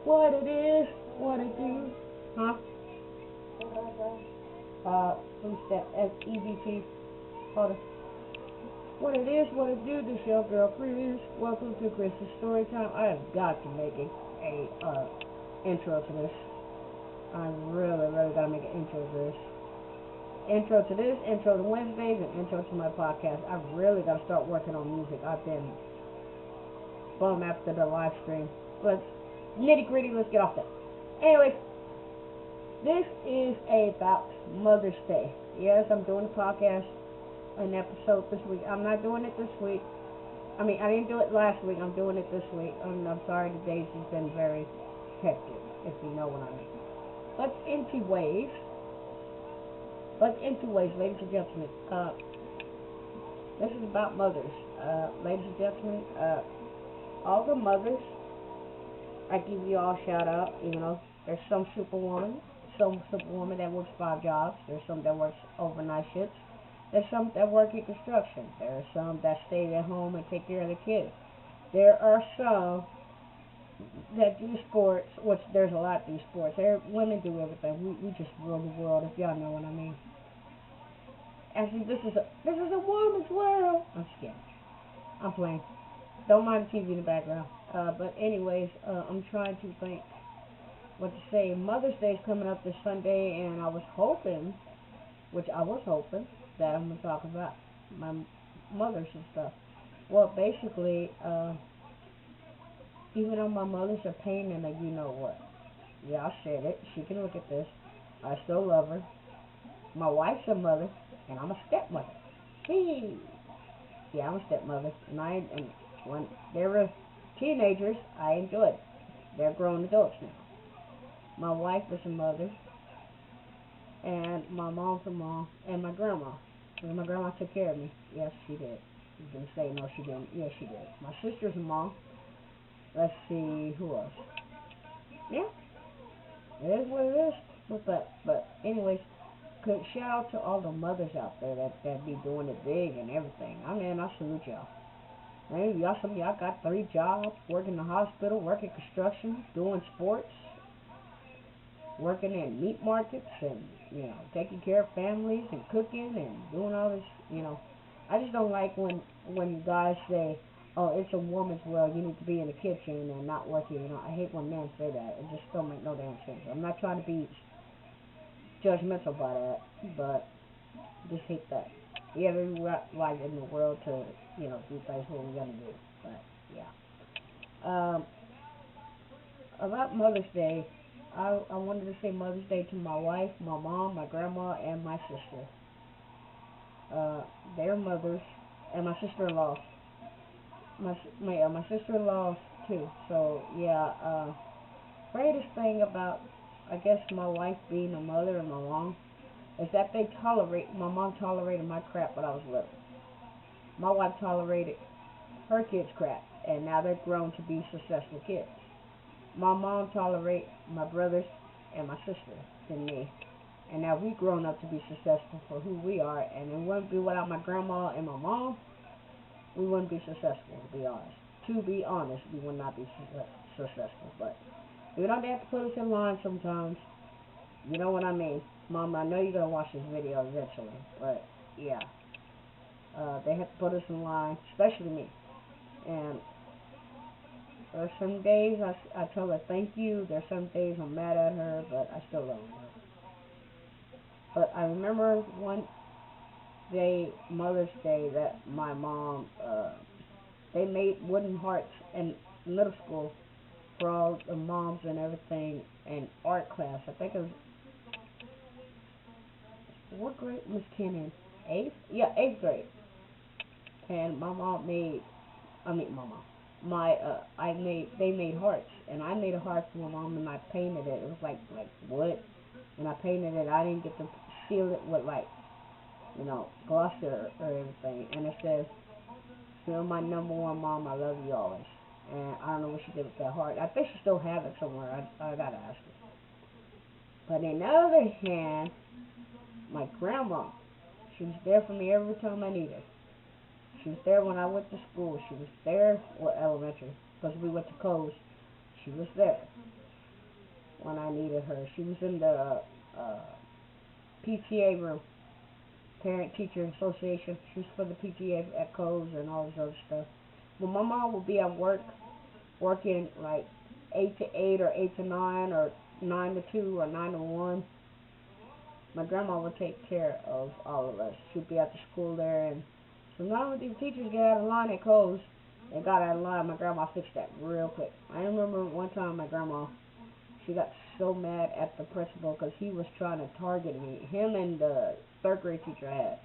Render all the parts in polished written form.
What it is, what it do. Huh? Who's that? SEVP. Hold on. What it is, what it do, this your girl Khris. Welcome to Khris's Storytime. I have got to make a intro to this. I really gotta make an intro to this. Intro to this, intro to Wednesdays, and intro to my podcast. I really gotta start working on music. I've been bummed after the live stream. But nitty gritty, let's get off that. Anyway, this is about Mother's Day. Yes, I'm doing a podcast, an episode this week. I'm not doing it this week. I mean, I didn't do it last week. I'm doing it this week. I'm sorry, the days has been very hectic, if you know what I mean. But into ways, ladies and gentlemen. This is about mothers. Ladies and gentlemen, all the mothers, I give you all a shout out. You know, there's some superwoman that works 5 jobs. There's some that works overnight shifts. There's some that work in construction. There are some that stay at home and take care of the kids. There are some that do sports, which there's a lot do sports. Women do everything. We just rule the world, if y'all know what I mean. Actually, this is a woman's world. I'm just kidding. I'm playing. Don't mind the TV in the background. But anyways, I'm trying to think what to say. Mother's Day is coming up this Sunday, and I was hoping that I'm gonna talk about my mothers and stuff. Well, basically, even though my mother's a pain in the you know what. Yeah, I said it. She can look at this. I still love her. My wife's a mother, and I'm a stepmother. Hey, yeah, I'm a stepmother, and when they were teenagers, I enjoyed it. They're grown adults now. My wife was a mother, and my mom's a mom, and my grandma. And my grandma took care of me. Yes, she did. You can say no, she didn't. Yes, she did. My sister's a mom. Let's see who else. Yeah, it is what it is. But anyways, shout out to all the mothers out there that be doing it big and everything. I mean, I salute y'all. Man, some of y'all got 3 jobs, working in the hospital, working construction, doing sports, working in meat markets, and taking care of families and cooking and doing all this. I just don't like when guys say, "Oh, it's a woman's world. You need to be in the kitchen and not working." I hate when men say that. It just don't make no damn sense. I'm not trying to be judgmental by that, but just hate that. Yeah, we like in the world to do things what we're gonna do. But yeah. Um, about Mother's Day, I wanted to say Mother's Day to my wife, my mom, my grandma, and my sister. Uh, their mothers, and my sister-in-law. My sister-in-law too. So yeah. Greatest thing about I guess my wife being a mother and my mom is that my mom tolerated my crap when I was little. My wife tolerated her kids' crap, and now they're grown to be successful kids. My mom tolerated my brothers and my sister and me, and now we grown up to be successful for who we are. And it wouldn't be without my grandma and my mom, we wouldn't be successful. To be honest, we would not be successful. But they have to put us in line sometimes. You know what I mean, Mom? I know you're gonna watch this video eventually, but yeah. They have to put us in line, especially me. And there are some days I tell her thank you. There are some days I'm mad at her, but I still love her. But I remember one day, Mother's Day, that my mom, they made wooden hearts in middle school for all the moms and everything in art class. I think it was, what grade was Ken in? Eighth? Yeah, 8th grade. And my mom made, I mean, my mom. They made hearts, and I made a heart for my mom, and I painted it. It was like wood, and I painted it. I didn't get to seal it with gloss or everything. And it says, "You're my number one mom. I love you always." And I don't know what she did with that heart. I think she still has it somewhere. I gotta ask her. But on the other hand, my grandma, she was there for me every time I needed her. She was there when I went to school. She was there, well, elementary, because we went to Coast. She was there. when I needed her. She was in the PTA room, Parent Teacher Association. She was for the PTA echoes and all this other stuff. When my mom would be at work, working like 8 to 8 or 8 to 9 or 9 to 2 or 9 to 1, my grandma would take care of all of us. She'd be at the school there, and sometimes when the teachers get out of line at Coles, they got out of line, my grandma fixed that real quick. I remember one time my grandma, she got so mad at the principal because he was trying to target me. Him and the third grade teacher I had.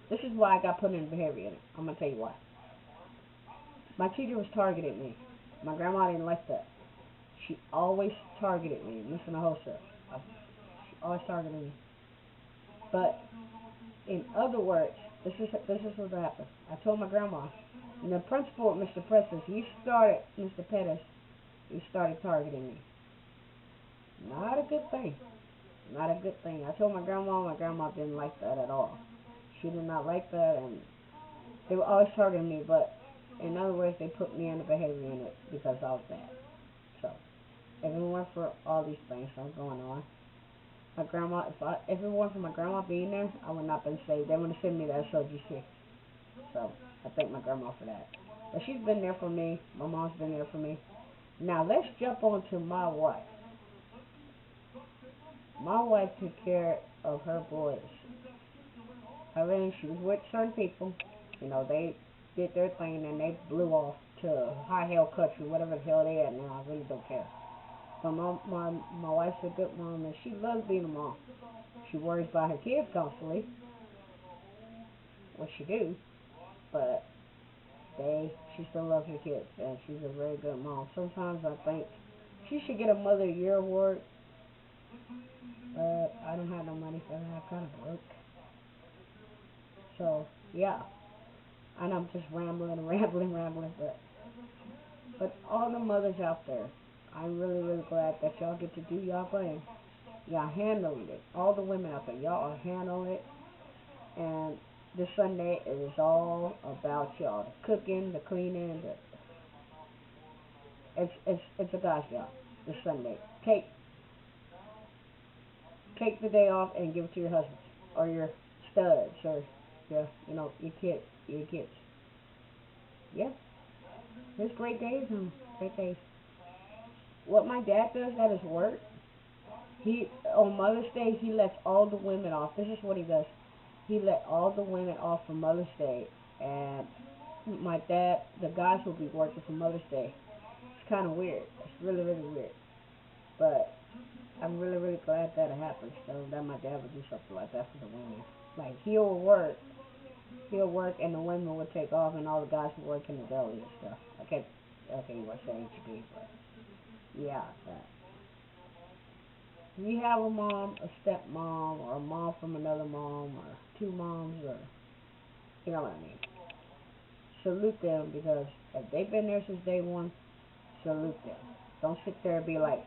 This is why I got put in behavior unit. I'm going to tell you why. My teacher was targeting me. My grandma didn't like that. She always targeted me, missing a whole stuff. She always targeted me. But in other words, this is what happened. I told my grandma, and the principal, Mr. Pettis, Mr. Pettis, he started targeting me. Not a good thing. Not a good thing. I told my grandma didn't like that at all. She did not like that, and they were always targeting me, but in other words, they put me in the behavior unit because I was bad. So, if it weren't for all these things that are going on, my grandma, if it weren't for my grandma being there, I would not have been saved. They would have sent me to SOGC. So, I thank my grandma for that. But she's been there for me. My mom's been there for me. Now, let's jump on to my wife. My wife took care of her boys. I mean, she was with certain people. You know, they did their thing and they blew off to high hell country, whatever the hell they at now. I really don't care. But my wife's a good mom, and she loves being a mom. She worries about her kids constantly, what she do, but she still loves her kids, and she's a very good mom. Sometimes I think she should get a Mother of the Year award, but I don't have no money for that. I'm kind of broke. So yeah, and I'm just rambling, but all the mothers out there, I'm really glad that y'all get to do y'all thing. Y'all handling it. All the women out there, y'all are handling it. And this Sunday it is all about y'all. The cooking, the cleaning, it's a guy's job. This Sunday. Take the day off and give it to your husband or your studs or your your kids. Yeah. There's great days and great days. What my dad does at his work, he on Mother's Day he lets all the women off. This is what he does. He let all the women off for Mother's Day, and my dad, the guys will be working for Mother's Day. It's kind of weird. It's really weird. But I'm really glad that it happens. So that my dad would do something like that for the women. Like he'll work, and the women would take off, and all the guys would work in the deli and stuff. Okay, you want to say HB, but yeah, that. We have a mom, a stepmom, or a mom from another mom, or two moms, or you know what I mean. Salute them because if they've been there since day one, salute them. Don't sit there and be like,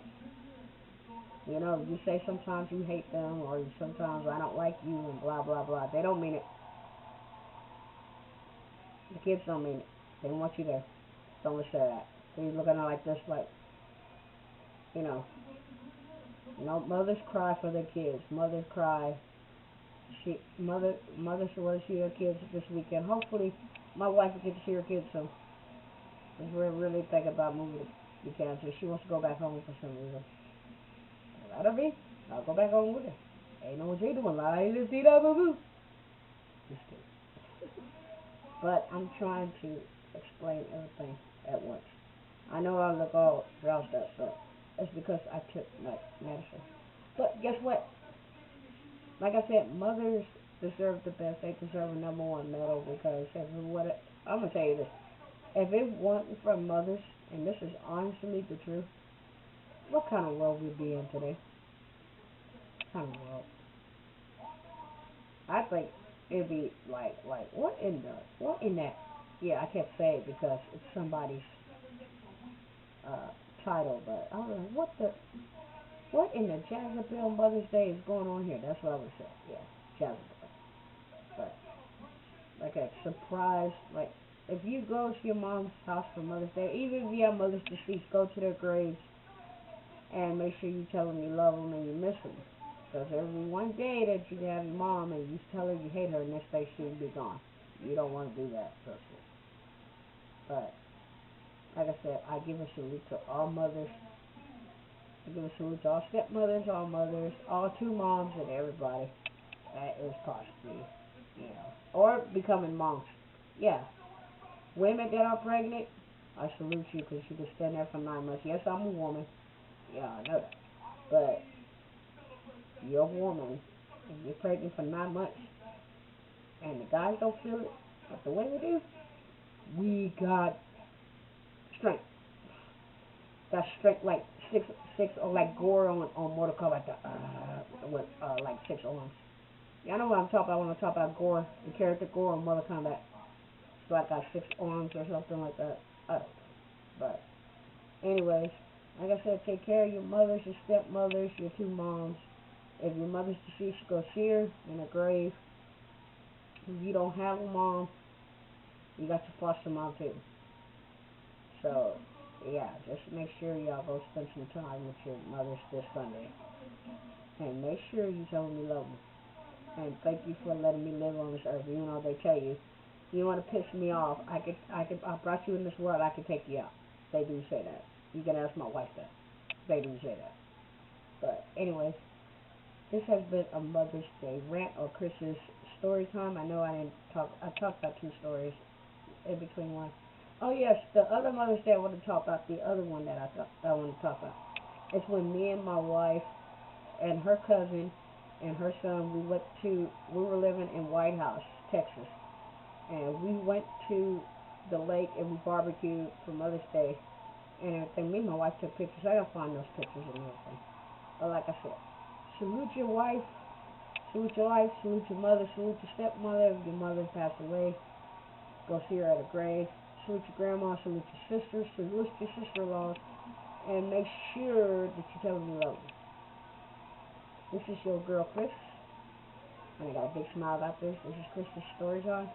you say sometimes you hate them, or sometimes I don't like you, and blah blah blah. They don't mean it. The kids don't mean it. They want you there. Don't listen to that. They're looking at it like this, like, you know, mothers cry for their kids. Mothers cry. Mothers want to see her kids this weekend. Hopefully, my wife will get to see her kids soon. Because we're really thinking about moving to Kansas. She wants to go back home for some reason. That'll be. I'll go back home with her. Ain't no what you doing. Lie, let's see that, boo boo. Just kidding. But I'm trying to explain everything at once. I know I look all drowsed up, but it's because I took my medicine. But guess what? Like I said, mothers deserve the best. They deserve a #1 medal because I'm gonna tell you this: if it wasn't for mothers, and this is honestly the truth, what kind of world we'd be in today? What kind of world? I think it'd be like what in that? Yeah, I can't say it because it's somebody's uh, title, but I was like, what in the Jezebel Mother's Day is going on here? That's what I would say. Yeah, Jezebel. But like a surprise, like if you go to your mom's house for Mother's Day, even if you have mothers deceased, go to their graves And make sure you tell them you love them and you miss them. Because every one day that you have your mom and you tell her you hate her, next day she'll be gone. You don't want to do that, trust me. But, like I said, I give a salute to all mothers. I give a salute to all stepmothers, all mothers, all two moms, and everybody that is possibly, or becoming moms. Yeah, women that are pregnant, I salute you because you can stand there for 9 months. Yes, I'm a woman. Yeah, I know that. But you're a woman and you're pregnant for 9 months and the guys don't feel it, but the women do. We got strength. Got strength like six or like Gore on Mortal Kombat with like 6 arms. Y'all know what I'm talking about when I talk about Gore, the character Gore on Mortal Kombat. It's like got 6 arms or something like that. I don't know. But anyways, like I said, take care of your mothers, your stepmothers, your two moms. If your mother's deceased, go see her in a grave. If you don't have a mom, you got your foster mom too. So, yeah, just make sure y'all go spend some time with your mothers this Sunday. And make sure you tell them you love them. And thank you for letting me live on this earth. Even though they tell you, you want to piss me off, I brought you in this world, I could take you out. They do say that. You can ask my wife that. They do say that. But, anyways, this has been a Mother's Day rant or Chris's story time. I know I talked about 2 stories in between one. Oh yes, the other Mother's Day I want to talk about, the other one that I want to talk about. It's when me and my wife and her cousin and her son, we were living in White House, Texas. And we went to the lake and we barbecued for Mother's Day and everything. Me and my wife took pictures. I gotta find those pictures and everything. But like I said, salute your wife, salute your life, salute your mother, salute your stepmother. If your mother passed away, go see her at a grave. Salute your grandma, salute your sisters, salute your sister-in-laws, and make sure that you tell them you love them. This is your girl, Khris, and I got a big smile about this. This is Chris's story time.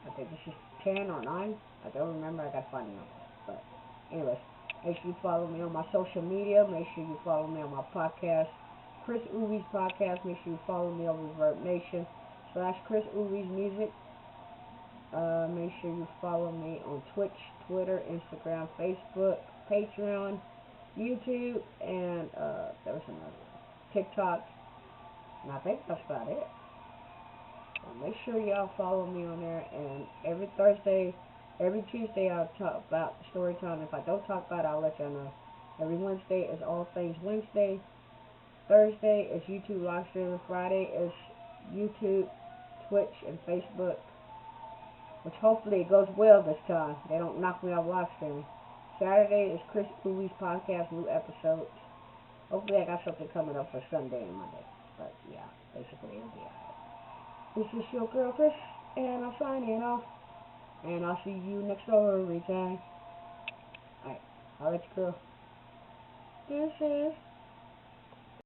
I think this is 10 or 9. I don't remember. I got to find the number. But anyways, make sure you follow me on my social media. Make sure you follow me on my podcast, Chris Oowee's podcast. Make sure you follow me on Reverb Nation / Chris Oowee's Music. Make sure you follow me on Twitch, Twitter, Instagram, Facebook, Patreon, YouTube, and there was another one, TikTok. And I think that's about it. So make sure y'all follow me on there. And every Thursday, every Tuesday, I'll talk about story time. If I don't talk about it, I'll let y'all know. Every Wednesday is All Things Wednesday. Thursday is YouTube live streaming. Friday is YouTube, Twitch, and Facebook. Which hopefully it goes well this time. They don't knock me off live streaming. Saturday is Chris Oowee's podcast, new episodes. Hopefully I got something coming up for Sunday and Monday. But yeah, basically it'll be alright. This is your girl Khris, and I'm signing off. And I'll see you next story time. Alright, I'll let you girl. This is